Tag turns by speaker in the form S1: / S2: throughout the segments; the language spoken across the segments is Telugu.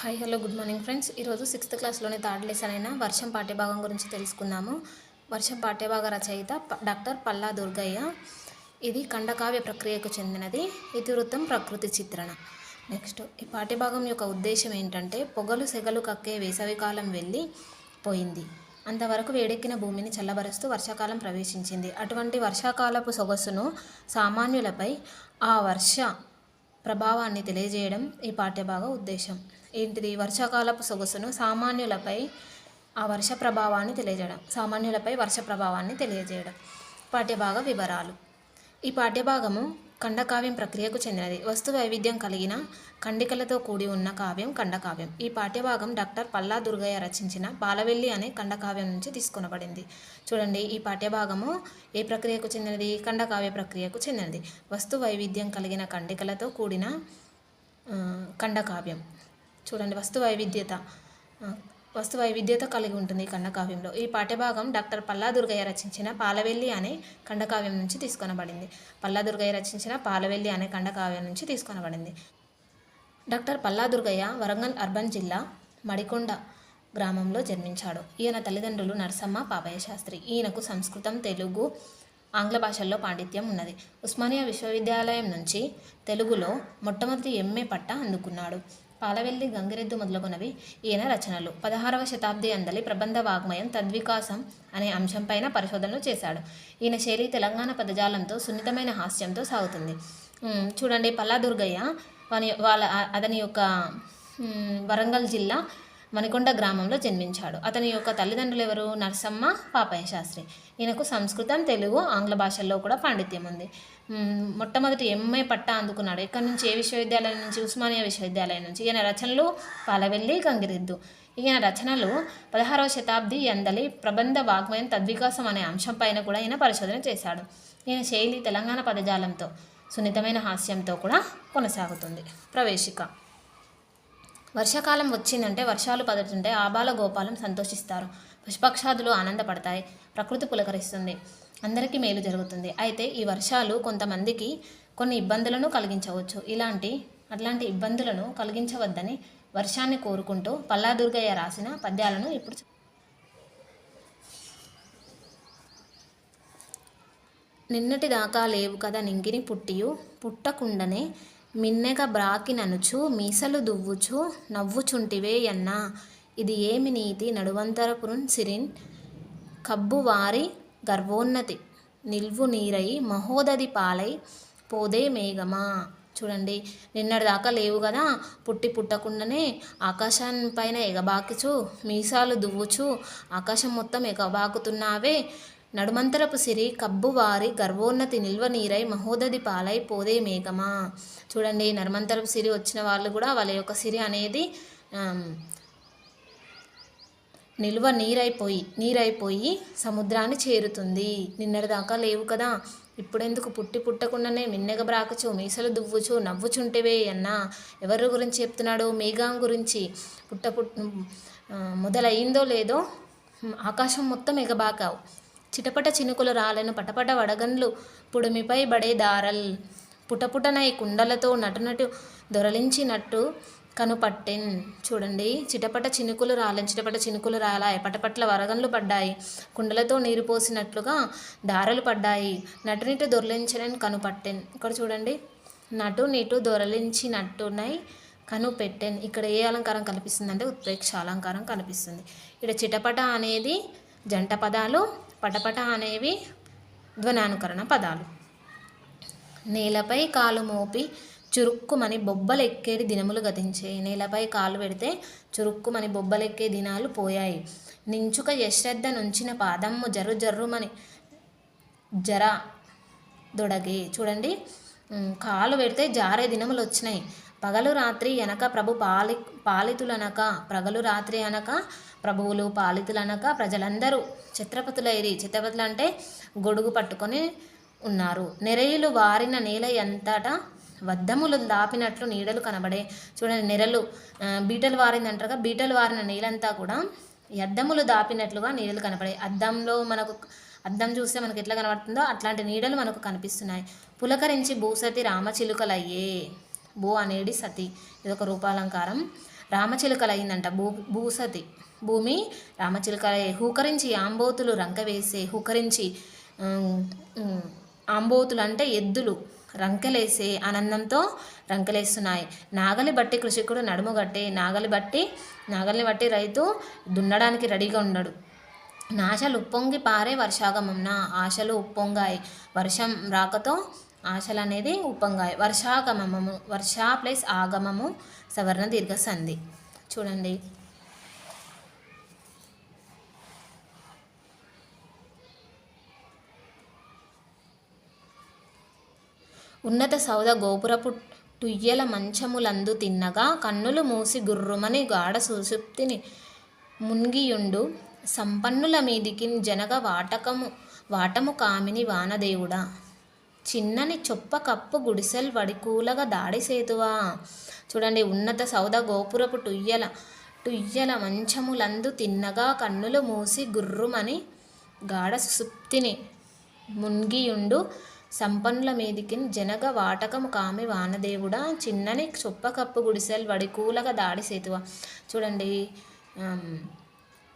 S1: Hi hello good morning friends. ఈరోజు 6th క్లాస్లోని థర్డ్ లెసన్ అయిన వర్షం పాఠ్యభాగం గురించి తెలుసుకుందాము. వర్షం పాఠ్యభాగ రచయిత డాక్టర్ పల్లా దుర్గయ్య. ఇది ఖండకావ్య ప్రక్రియకు చెందినది. ఇతివృత్తం ప్రకృతి చిత్రణ. నెక్స్ట్ ఈ పాఠ్యభాగం యొక్క ఉద్దేశం ఏంటంటే, పొగలు సెగలు కక్కే వేసవికాలం వెళ్ళి పోయింది. అంతవరకు వేడెక్కిన భూమిని చల్లబరుస్తూ వర్షాకాలం ప్రవేశించింది. అటువంటి వర్షాకాలపు సొగసును సామాన్యులపై ఆ వర్ష ప్రభావాన్ని తెలియజేయడం ఈ పాఠ్యభాగ ఉద్దేశం. ఏంటిది? వర్షాకాలపు సొగసును సామాన్యులపై ఆ వర్ష ప్రభావాన్ని తెలియజేయడం. పాఠ్యభాగ వివరాలు. ఈ పాఠ్యభాగము ఖండకావ్యం ప్రక్రియకు చెందినది. వస్తు వైవిధ్యం కలిగిన ఖండికలతో కూడి ఉన్న కావ్యం ఖండకావ్యం. ఈ పాఠ్యభాగం డాక్టర్ పల్లా దుర్గయ్య రచించిన పాలవెల్లి అనే ఖండకావ్యం నుంచి తీసుకొనబడింది. చూడండి, ఈ పాఠ్యభాగము ఏ ప్రక్రియకు చెందినది? ఖండకావ్య ప్రక్రియకు చెందినది. వస్తు వైవిధ్యం కలిగిన ఖండికలతో కూడిన ఖండకావ్యం. చూడండి, వస్తు వైవిధ్యత కలిగి ఉంటుంది ఖండకావ్యంలో. ఈ పాఠ్యభాగం డాక్టర్ పల్లా దుర్గయ్య రచించిన పాలవెల్లి అనే ఖండకావ్యం నుంచి తీసుకొనబడింది. పల్లా దుర్గయ్య రచించిన పాలవెల్లి అనే ఖండకావ్యం నుంచి తీసుకొనబడింది. డాక్టర్ పల్లా దుర్గయ్య వరంగల్ అర్బన్ జిల్లా మడికొండ గ్రామంలో జన్మించాడు. ఈయన తల్లిదండ్రులు నరసమ్మ, పాపయ్య శాస్త్రి. ఈయనకు సంస్కృతం, తెలుగు, ఆంగ్ల భాషల్లో పాండిత్యం ఉన్నది. ఉస్మానియా విశ్వవిద్యాలయం నుంచి తెలుగులో మొట్టమొదటి ఎంఏ పట్టా అందుకున్నాడు. పాలవెల్లి, గంగిరెద్దు మొదలగునవి ఈయన రచనలు. 16వ శతాబ్ది అందలి ప్రబంధ వాగ్మయం తద్వికాసం అనే అంశంపైన పరిశోధనలు చేశాడు. ఈయన శైలి తెలంగాణ పదజాలంతో సున్నితమైన హాస్యంతో సాగుతుంది. చూడండి, పల్లా దుర్గయ్య అతని యొక్క వరంగల్ జిల్లా మణికొండ గ్రామంలో జన్మించాడు. అతని యొక్క తల్లిదండ్రులు ఎవరు? నరసమ్మ, పాపయ్య శాస్త్రి. ఈయనకు సంస్కృతం, తెలుగు, ఆంగ్ల భాషల్లో కూడా పాండిత్యం ఉంది. మొట్టమొదటి ఎంఏ పట్టా అందుకున్నాడు. ఎక్కడి నుంచి? ఏ విశ్వవిద్యాలయం నుంచి? ఉస్మానియా విశ్వవిద్యాలయం నుంచి. ఈయన రచనలు పాలవెల్లి, గంగిరెద్దు. ఈయన రచనలు 16వ శతాబ్ది అందలి ప్రబంధ వాగ్మయం తద్వికాసం అనే అంశంపైన కూడా ఈయన పరిశోధన చేశాడు. ఈయన శైలి తెలంగాణ పదజాలంతో సున్నితమైన హాస్యంతో కూడా కొనసాగుతుంది. ప్రవేశిక. వర్షాకాలం వచ్చిందంటే, వర్షాలు పడుతుంటే ఆబాల గోపాలం సంతోషిస్తారు. పశుపక్షాదులు ఆనందపడతాయి. ప్రకృతి పులకరిస్తుంది. అందరికీ మేలు జరుగుతుంది. అయితే ఈ వర్షాలు కొంతమందికి కొన్ని ఇబ్బందులను కలిగించవచ్చు. అట్లాంటి ఇబ్బందులను కలిగించవద్దని వర్షాన్ని కోరుకుంటూ పల్లా దుర్గయ్య రాసిన పద్యాలను ఇప్పుడు నిన్నటి దాకా లేవు కదా నింగిని పుట్టియు పుట్టకుండనే మిన్నెగ బ్రాకిననుచు మీసలు దువ్వుచు నవ్వుచుంటివే యన్నా ఇది ఏమి నీతి నడువంతరపురున్ సిరిన్ కబ్బువారి గర్వోన్నతి నిల్వు నీరై మహోదది పాలై పోదే మేఘమా. చూడండి, నిన్నటి దాకా లేవు కదా, పుట్టకుండానే ఆకాశం పైన ఎగబాకుచు మీసాలు దువ్వుచు ఆకాశం మొత్తం ఎగబాకుతున్నావే. నడుమంతరపు సిరి కబ్బువారి గర్వోన్నతి నిల్వ నీరై మహోదది పాలై పోదే మేఘమా. చూడండి, నడుమంతరపు సిరి వచ్చిన వాళ్ళు కూడా వాళ్ళ యొక్క సిరి అనేది నిల్వ నీరైపోయి సముద్రాన్ని చేరుతుంది. నిన్నటి దాకా లేవు కదా, ఇప్పుడెందుకు పుట్టకుండానే మిన్నెగ బ్రాకుచు మీసలు దువ్వుచు నవ్వుచుంటేవే అన్నా. ఎవరి గురించి చెప్తున్నాడు? మేఘం గురించి. మొదలయ్యిందో లేదో ఆకాశం మొత్తం ఎగబాకావు. చిటపట చినుకులు రాలను పటపట వడగండ్లు పుడుమిపై బడే దారల్ పుటపుటనై కుండలతో నటునటు దొరలించినట్టు కనుపట్టెన్. చూడండి, చిటపట చినుకులు రాలాయి, పటపట్ల వరగండ్లు పడ్డాయి, కుండలతో నీరు పోసినట్లుగా దారలు పడ్డాయి, నటునిటు దొరలించనని కనుపట్టెన్. ఇక్కడ చూడండి, నటు దొరలించినట్టునై కనుపెట్టెన్. ఇక్కడ ఏ అలంకారం కనిపిస్తుంది అంటే ఉత్ప్రేక్ష అలంకారం కనిపిస్తుంది. ఇక్కడ చిటపట అనేది జంట పదాలు, పటపట అనేవి ధ్వనానుకరణ పదాలు. నేలపై కాలు మోపి చురుక్కుమని బొబ్బలెక్కేడి దినములు గతించే. నేలపై కాలు పెడితే చురుక్కుమని బొబ్బలెక్కే దినాలు పోయాయి. నించుక యశ్రద్ధ నుంచిన పాదమ్ము జర్రుమని జర దొడగే. చూడండి, కాలు పెడితే జారే దినములు వచ్చినాయి. పగలు రాత్రి అనక ప్రభు పాలితులనక, పగలు రాత్రి అనక ప్రభువులు, పాలితులనక ప్రజలందరూ ఛత్రపతులైరి. ఛత్రపతులు అంటే గొడుగు పట్టుకొని ఉన్నారు. నెరయులు వారిన నేల ఎంతటా వద్దములు దాపినట్లు నీడలు కనబడే. చూడండి, నెరలు బీటలు వారింది అంటారుగా, బీటలు వారిన నేలంతా కూడా అద్దములు దాపినట్లుగా నీడలు కనబడే. అద్దం చూస్తే మనకు ఎట్లా కనబడుతుందో అట్లాంటి నీడలు మనకు కనిపిస్తున్నాయి. పులకరించి భూసతి రామచిలుకలయ్యే. భూ అనేది సతి, ఇదొక రూపాలంకారం. రామచిలుకలైందంట భూసతి, భూమి రామచిలుకలై. హూకరించి ఆంబోతులు రంకవేసే, హూకరించి ఆంబోతులు అంటే ఎద్దులు రంకెలేసే, ఆనందంతో రంకెలేస్తున్నాయి. నాగలి బట్టి కృషికుడు నడుము గట్టే, నాగలిని బట్టి రైతు దున్నడానికి రెడీగా ఉన్నాడు. నాశలు ఉప్పొంగి పారే వర్షాగమం, ఆశలు ఉప్పొంగాయి, వర్షం రాకతో ఆశలు అనేది ఉప్పొంగాయి. వర్షాగమము, వర్ష ప్లస్ ఆగమము సవర్ణ దీర్ఘ సంధి. చూడండి, ఉన్నత సౌద గోపురపు టుయ్యల మంచములందు తిన్నగా, కన్నులు మూసి గుర్రుమని గాఢ సుషుప్తిని మున్గియుండు, సంపన్నుల మీదికి జనగ వాటము కామిని వానదేవుడా, చిన్నని చొప్ప కప్పు గుడిసెల్ వడికూలగా దాడి సేతువా. చూడండి, ఉన్నత సౌద గోపురపు టుయ్యల మంచములందు తిన్నగా, కన్నులు మూసి గుర్రుమని గాఢ సుషుప్తిని మున్గియుండు, సంపన్నుల మీదికి జనగ వాటకము కామి వానదేవుడా, చిన్నని చొప్ప కప్పు గుడిసెల్ వడికూలగా దాడి సేతువా. చూడండి,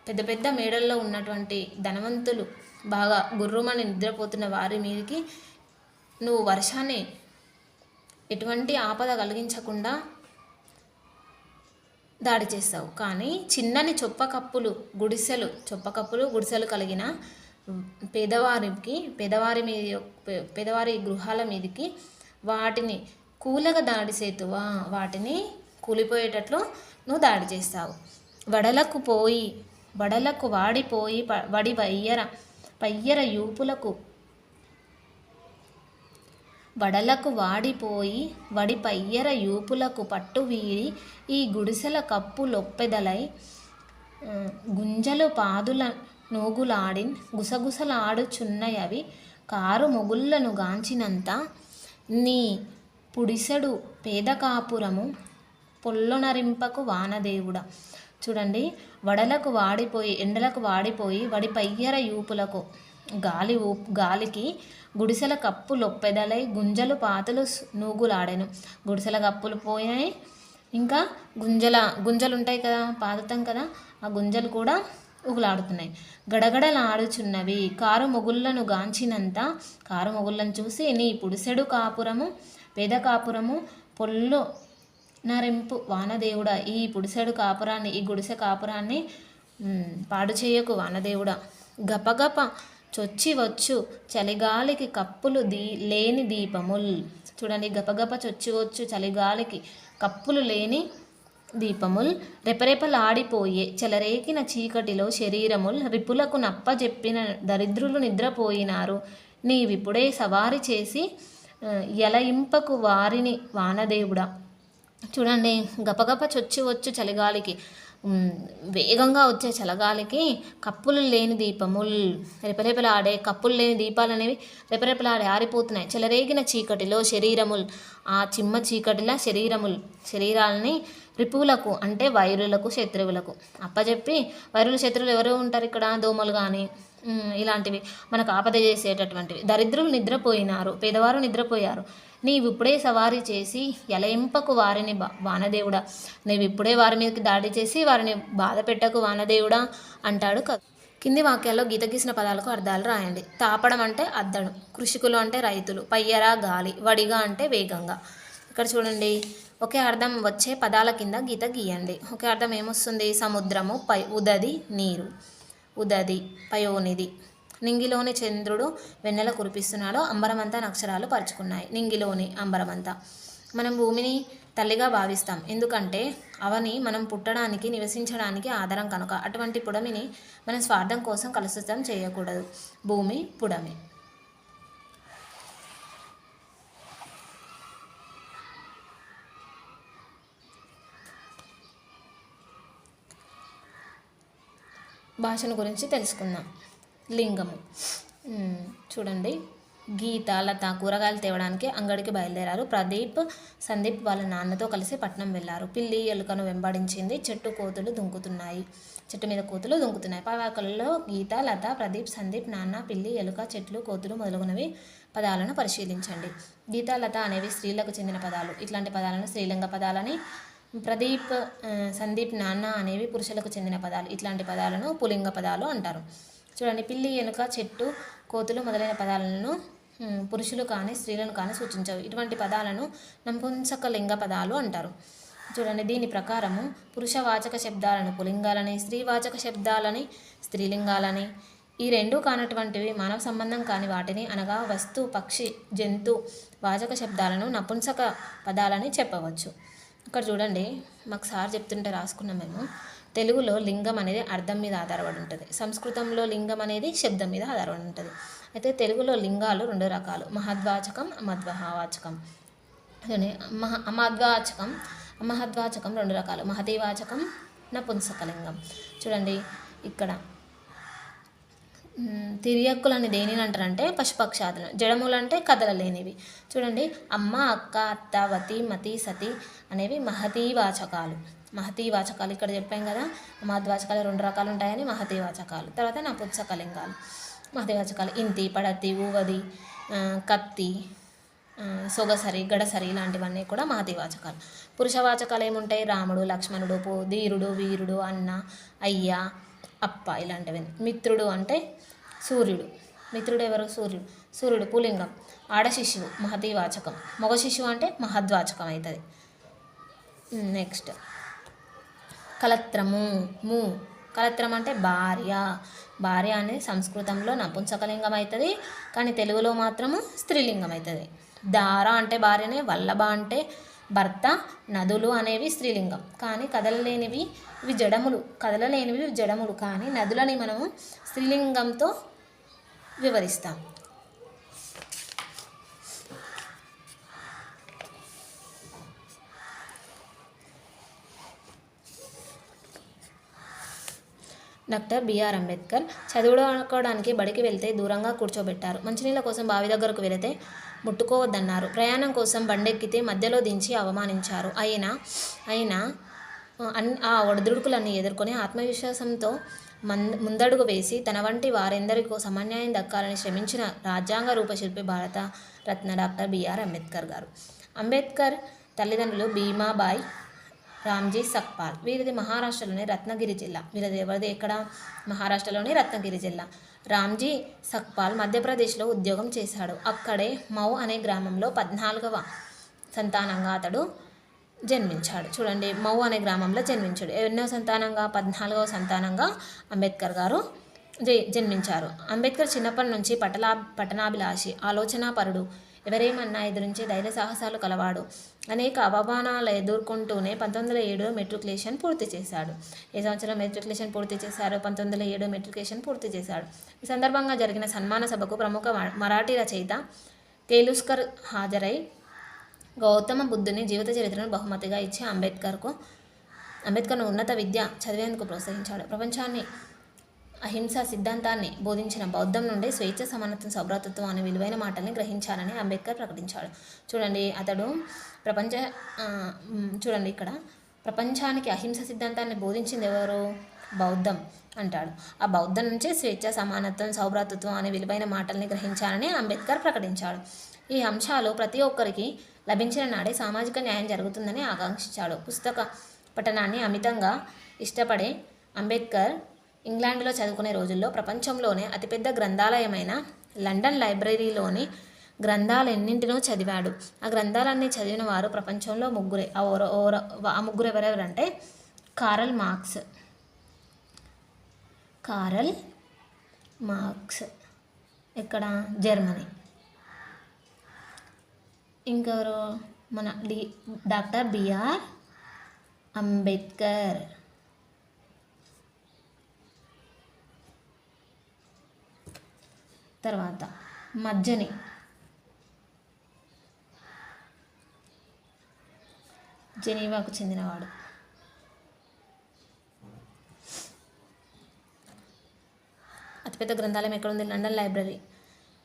S1: పెద్ద పెద్ద మేడల్లో ఉన్నటువంటి ధనవంతులు బాగా గుర్రుమని నిద్రపోతున్న వారి మీదకి నువ్వు వర్షాన్ని ఎటువంటి ఆపద కలిగించకుండా దాడి చేస్తావు. కానీ చిన్నని చొప్పకప్పులు గుడిసెలు కలిగిన పేదవారి గృహాల మీదకి వాటిని కూలగా దాడి సేతువా, వాటిని కూలిపోయేటట్లు నువ్వు దాడి చేస్తావు. వడలకు వాడిపోయి వడి పయ్యర యూపులకు, వడలకు వాడిపోయి వడి పయ్యర యూపులకు పట్టు వీరి, ఈ గుడిసెల కప్పు లొప్పెదలై గుంజలు పాదుల నూగులాడిన్, గుసగుసలాడుచున్నయవి కారు మొగుళ్ళను గాంచినంత, నీ పుడిసెడు పేదకాపురము పొల్లొనరింపకు వానదేవుడా. చూడండి, ఎండలకు వాడిపోయి వడి పయ్యర యూపులకు, గాలికి గుడిసెల కప్పు లొప్పెదలై గుంజలు పాతులు నూగులాడెను. గుడిసెల కప్పులు పోయాయి, ఇంకా గుంజలు ఉంటాయి కదా, పాతుతాం కదా, ఆ గుంజలు కూడా ఊగులాడుతున్నాయి. గడగడలాడుచున్నవి కారు మొగుళ్ళను గాంచినంత, కారు మొగుళ్ళను చూసి నీ పుడిసెడు కాపురము పేద కాపురము పొల్లు నరింపు వానదేవుడా, ఈ పుడిసెడు కాపురాన్ని, ఈ గుడిసె కాపురాన్ని పాడు చేయకు వానదేవుడా. గపగప చొచ్చి వచ్చు చలిగాలికి కప్పులు లేని దీపముల్. చూడండి, గపగప చొచ్చి వచ్చు చలిగాలికి కప్పులు లేని దీపముల్, రెపరెపలాడిపోయే చెలరేకిన చీకటిలో శరీరముల్, రిపులకు నప్పజెప్పిన దరిద్రులు నిద్రపోయినారు, నీవిప్పుడే సవారి చేసి ఎలయింపకు వారిని వానదేవుడా. చూడండి, గపగప చొచ్చి వచ్చు చలిగాలికి, వేగంగా వచ్చే చలగాలికి కప్పులు లేని దీపముల్, రెపరెపలాడే కప్పులు లేని దీపాలు అనేవి రెపరెపలాడే ఆరిపోతున్నాయి. చెలరేగిన చీకటిలో శరీరముల్, ఆ చిమ్మ చీకటిలా శరీరాలని రిపువులకు అంటే వైరులకు, శత్రువులకు అప్పచెప్పి, వైరులు శత్రువులు ఎవరు ఉంటారు ఇక్కడ, దోమలు కానీ ఇలాంటివి మనకు ఆపద చేసేటటువంటివి. దరిద్రులు నిద్రపోయినారు, పేదవారు నిద్రపోయారు, నీవిప్పుడే సవారీ చేసి ఎలయింపకు వారిని వానదేవుడా, నీవిప్పుడే వారి మీదకి దాడి చేసి వారిని బాధ పెట్టకు వానదేవుడా అంటాడు. కింది వాక్యాల్లో గీత గీసిన పదాలకు అర్థాలు రాయండి. తాపడం అంటే అద్దడం, కృషికులు అంటే రైతులు, పయ్యరా గాలి, వడిగా అంటే వేగంగా. ఇక్కడ చూడండి, ఒకే అర్థం వచ్చే పదాల కింద గీత గీయండి. ఒకే అర్థం ఏమొస్తుంది? సముద్రము, ఉదది నీరు, ఉదది పయోనిధి. నింగిలోని చంద్రుడు వెన్నెల కురిపిస్తున్నాడు, అంబరమంతా నక్షరాలు పరుచుకున్నాయి. నింగిలోని అంబరమంతా. మనం భూమిని తల్లిగా భావిస్తాం, ఎందుకంటే అవని మనం పుట్టడానికి, నివసించడానికి ఆధారం కనుక. అటువంటి పుడమిని మనం స్వార్థం కోసం కలుషితం చేయకూడదు. భూమి పుడమి. భాషను గురించి తెలుసుకుందాం. లింగము. చూడండి, గీత, లత కూరగాయలు తేవడానికి అంగడికి బయలుదేరారు. ప్రదీప్, సందీప్ వాళ్ళ నాన్నతో కలిసి పట్నం వెళ్ళారు. పిల్లి ఎలుకను వెంబడించింది. చెట్టు మీద కోతులు దుంకుతున్నాయి. పదాలలో గీత, లత, ప్రదీప్, సందీప్, నాన్న, పిల్లి, ఎలుక, చెట్లు, కోతులు మొదలగునవి పదాలను పరిశీలించండి. గీతాలత అనేవి స్త్రీలకు చెందిన పదాలు. ఇట్లాంటి పదాలను స్త్రీలింగ పదాలని. ప్రదీప్, సందీప్, నాన్న అనేవి పురుషులకు చెందిన పదాలు. ఇట్లాంటి పదాలను పులింగ పదాలు అంటారు. చూడండి, పిల్లి, ఎలుక, చెట్టు, కోతులు మొదలైన పదాలను పురుషులు కానీ స్త్రీలను కానీ సూచించవు. ఇటువంటి పదాలను నపుంసకలింగ పదాలు అంటారు. చూడండి, దీని ప్రకారము పురుషవాచక శబ్దాలను పులింగాలని, స్త్రీవాచక శబ్దాలని స్త్రీలింగాలని, ఈ రెండూ కానటువంటివి మానవ సంబంధం కాని వాటిని అనగా వస్తు, పక్షి, జంతు వాచక శబ్దాలను నపుంసక పదాలని చెప్పవచ్చు. ఇక్కడ చూడండి, మాకు సార్ చెప్తుంటే రాసుకున్నాం మేము. తెలుగులో లింగం అనేది అర్థం మీద ఆధారపడి ఉంటుంది. సంస్కృతంలో లింగం అనేది శబ్దం మీద ఆధారపడి ఉంటుంది. అయితే తెలుగులో లింగాలు 2 రకాలు, మహద్వాచకం, అమధ్వాచకం. అమధ్వాచకం, అమహద్వాచకం 2 రకాలు, మహతీవాచకం, నపుంసకలింగం. చూడండి, ఇక్కడ తిరియక్కులని దేనిని అంటారంటే పశుపక్షాదులను. జడములు అంటే కదలలేనివి. చూడండి, అమ్మ, అక్క, అత్త, వతి, మతి, సతి అనేవి మహతీవాచకాలు. మహతీవాచకాలు ఇక్కడ చెప్పాం కదా. మహద్వాచకాలు 2 రకాలు ఉంటాయని మహతీవాచకాలు. తర్వాత నపుంసకలింగాలు. మహతీవాచకాలు ఇంతి, పడతి, ఊవది, కత్తి, సొగసరి, గడసరి ఇలాంటివన్నీ కూడా మహతీవాచకాలు. పురుషవాచకాలు ఏముంటాయి? రాముడు, లక్ష్మణుడు, ధీరుడు, వీరుడు, అన్న, అయ్య, అప్ప ఇలాంటివి. మిత్రుడు అంటే సూర్యుడు. మిత్రుడు ఎవరు? సూర్యుడు. సూర్యుడు పులింగం. ఆడ శిశువు మహతీవాచకం. మగ శిశువు అంటే మహద్వాచకం అవుతుంది. నెక్స్ట్ కలత్రము, ము. కలత్రం అంటే భార్య. భార్య అనేది సంస్కృతంలో నపుంసకలింగం అవుతుంది, కానీ తెలుగులో మాత్రము స్త్రీలింగం అవుతుంది. దార అంటే భార్యనే, వల్లభ అంటే భర్త, నదులు అనేవి స్త్రీలింగం. కానీ కదలలేనివి ఇవి జడములు. కదలలేనివి జడములు, కానీ నదులని మనము స్త్రీలింగంతో వివరిస్తాం. డాక్టర్ బిఆర్ అంబేద్కర్ చదువుకోవడానికి బడికి వెళ్తే దూరంగా కూర్చోబెట్టారు. మంచినీళ్ళ కోసం బావి దగ్గరకు వెళితే ముట్టుకోవద్దన్నారు. ప్రయాణం కోసం బండెక్కితే మధ్యలో దించి అవమానించారు. అయినా ఆ ఒడిదుడుకులన్నీ ఎదుర్కొని ఆత్మవిశ్వాసంతో ముందడుగు వేసి తన వంటి వారెందరికో సమన్యాయం దక్కాలని శ్రమించిన రాజ్యాంగ రూపశిల్పి భారత రత్న డాక్టర్ బిఆర్ అంబేద్కర్ గారు. అంబేద్కర్ తల్లిదండ్రులు భీమాబాయి, రామ్జీ సక్పాల్. వీరిది మహారాష్ట్రలోని రత్నగిరి జిల్లా. వీరిది ఎవరిది? ఎక్కడ? మహారాష్ట్రలోని రత్నగిరి జిల్లా. రామ్జీ సక్పాల్ మధ్యప్రదేశ్లో ఉద్యోగం చేశాడు. అక్కడే మౌ అనే గ్రామంలో 14వ సంతానంగా అతడు జన్మించాడు. చూడండి, మౌ అనే గ్రామంలో జన్మించాడు. ఎన్నో సంతానంగా? 14వ సంతానంగా అంబేద్కర్ గారు జన్మించారు. అంబేద్కర్ చిన్నప్పటి నుంచి పట్టణాభిలాషి, ఆలోచనాపరుడు, ఎవరేమన్నా ఎదురించి ధైర్య సాహసాలు కలవాడు. అనేక అవమానాలు ఎదుర్కొంటూనే 1907 మెట్రికులేషన్ పూర్తి చేశాడు. ఏ సంవత్సరం మెట్రికులేషన్ పూర్తి చేశారు? 1907 మెట్రికులేషన్ పూర్తి చేశాడు. ఈ సందర్భంగా జరిగిన సన్మాన సభకు ప్రముఖ మరాఠీ రచయిత కేలుస్కర్ హాజరై గౌతమ బుద్ధుని జీవిత చరిత్రను బహుమతిగా ఇచ్చి అంబేద్కర్ను ఉన్నత విద్య చదివేందుకు ప్రోత్సహించాడు. ప్రపంచాన్ని అహింస సిద్ధాంతాన్ని బోధించిన బౌద్ధం నుండి స్వేచ్ఛ, సమానత్వం, సౌభ్రాతృత్వం అనే విలువైన మాటల్ని గ్రహించాలని అంబేద్కర్ ప్రకటించాడు. చూడండి, అతడు చూడండి ఇక్కడ ప్రపంచానికి అహింస సిద్ధాంతాన్ని బోధించింది ఎవరు? బౌద్ధం అంటాడు. ఆ బౌద్ధం నుంచి స్వేచ్ఛ, సమానత్వం, సౌభ్రాతృత్వం అనే విలువైన మాటల్ని గ్రహించాలని అంబేద్కర్ ప్రకటించాడు. ఈ అంశాలు ప్రతి ఒక్కరికి లభించిన నాడే సామాజిక న్యాయం జరుగుతుందని ఆకాంక్షించాడు. పుస్తక పఠనాన్ని అమితంగా ఇష్టపడే అంబేద్కర్ ఇంగ్లాండ్లో చదువుకునే రోజుల్లో ప్రపంచంలోనే అతిపెద్ద గ్రంథాలయమైన లండన్ లైబ్రరీలోని గ్రంథాలన్నింటినో చదివాడు. ఆ గ్రంథాలన్నీ చదివిన వారు ప్రపంచంలో ముగ్గురే. ఆ ముగ్గురు ఎవరెవరంటే కారల్ మార్క్స్ ఇక్కడ జర్మనీ. ఇంకెవరు? మన డాక్టర్ బిఆర్ అంబేద్కర్. తర్వాత మజ్జని జెనీవాకు చెందినవాడు. అతిపెద్ద గ్రంథాలయం ఎక్కడుంది? London library.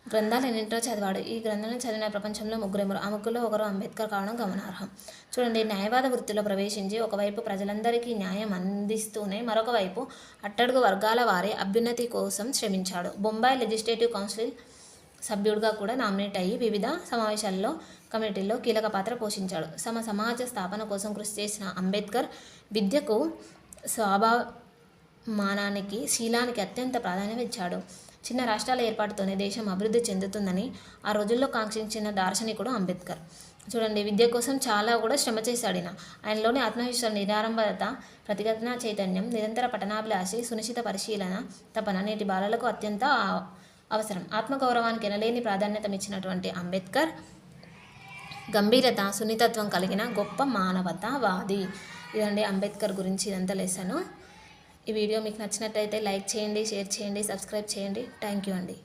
S1: గ్రంథాలు ఎన్నింటిలో చదివాడు. ఈ గ్రంథాలను చదివిన ప్రపంచంలో ముగ్గురెవరు? ఆ ముగ్గురులో ఒకరు అంబేద్కర్ కావడం గమనార్హం. చూడండి, న్యాయవాద వృత్తిలో ప్రవేశించి ఒకవైపు ప్రజలందరికీ న్యాయం అందిస్తూనే మరొక వైపు అట్టడుగు వర్గాల వారి అభ్యున్నతి కోసం శ్రమించాడు. బొంబాయి లెజిస్లేటివ్ కౌన్సిల్ సభ్యుడిగా కూడా నామినేట్ అయ్యి వివిధ సమావేశాల్లో కమిటీల్లో కీలక పాత్ర పోషించాడు. సమాజ స్థాపన కోసం కృషి చేసిన అంబేద్కర్ విద్యకు, స్వాభిమానానికి, శీలానికి అత్యంత ప్రాధాన్యం ఇచ్చాడు. చిన్న రాష్ట్రాల ఏర్పాటుతోనే దేశం అభివృద్ధి చెందుతుందని ఆ రోజుల్లో కాంక్షించిన దార్శనికుడు అంబేద్కర్. చూడండి, విద్య కోసం చాలా కూడా శ్రమ చేశాడు ఈయన. ఆయనలోని ఆత్మవిశ్వాసం, నిరాడంబరత, ప్రతిఘటనా చైతన్యం, నిరంతర పఠనాభిలాషి, సునిశ్చిత పరిశీలన తపన నేటి బాలలకు అత్యంత అవసరం. ఆత్మగౌరవానికి ఎనలేని ప్రాధాన్యతనిచ్చినటువంటి అంబేద్కర్ గంభీరత, సున్నితత్వం కలిగిన గొప్ప మానవతావాది. ఇదండి అంబేద్కర్ గురించి ఇదంతా లెసను. ఈ వీడియో మీకు నచ్చినట్లయితే లైక్ చేయండి, షేర్ చేయండి, సబ్స్క్రైబ్ చేయండి. థ్యాంక్ యూ అండి.